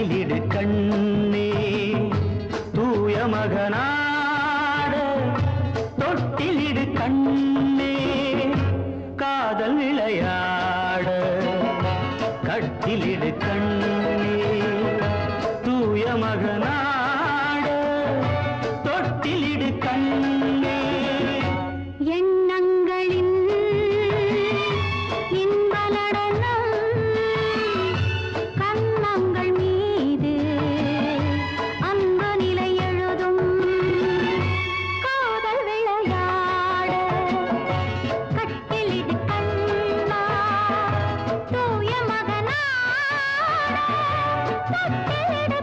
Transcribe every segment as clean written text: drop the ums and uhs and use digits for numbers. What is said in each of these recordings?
கட்டிலிடு கண்ணே தூய மகனாட தொட்டிலிடு கண்ணே காதல் விளையாட கட்டிலிடு கண்ணே தூய மகனாட தொட்டிலிடு கண்ணே எண்ணங்களின் இன்பநடனம் கண்ணங்கள் மீது அன்பு நிலை எழுதும் காதல் விளையாட கட்டிலிடு கண்ணா தூய மகனாட தொட்டிலிடு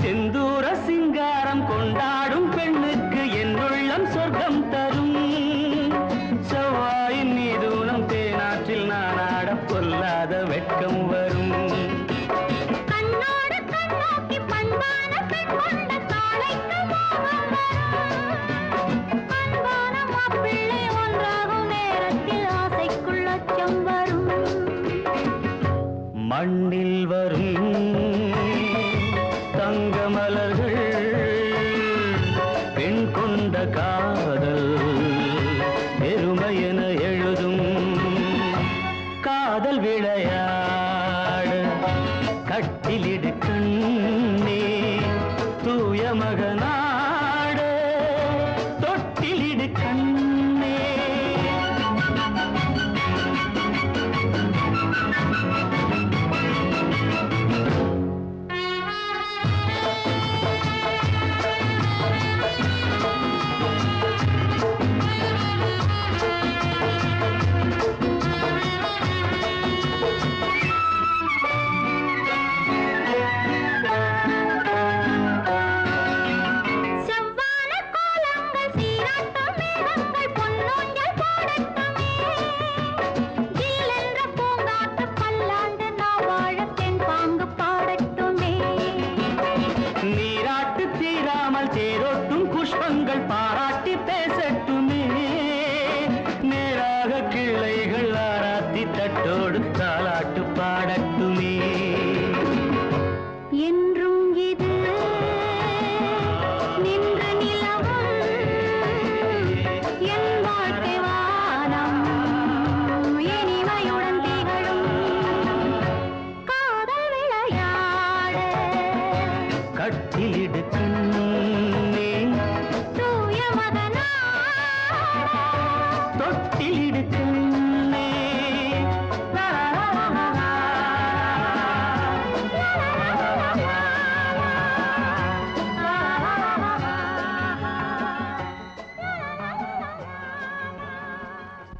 செந்தூர சிங்காரம் கொண்டாடும் பெண்ணுக்கு என் உள்ளம் சொர்க்கம் தரும் செவ்வாயின் மீதூனம் தேனாற்றில் நான் ஆட பொல்லாத வெட்கம் வரும் கண்ணோடு கண்ணோக்கி பண்பான பெண் கொண்ட காளைக்கு மோகம் வரும் அன்பான மாப்பிள்ளை ஒன்றாகும் நேரத்தில் ஆசைக்குள் அச்சம் வரும் மண்ணில் வரும் தங்க மலர்கள் பெண் கொண்ட காதல் பெருமையென எழுதும் காதல் விளையாட கட்டிலிடு கண்ணே தூய மகனாட தொட்டிலிடு கண்ணே செவ்வான கோலங்கள் சீராட்டும் மேகங்கள் பொன்னூஞ்சல் போடட்டுமே ஜில்லென்ற பூங்காற்று பல்லாண்டு நான் வாழ தென் பாங்கு பாடட்டுமே நீராட்டு தீராமல் தேரோட்டும் புஷ்பங்கள் பாரா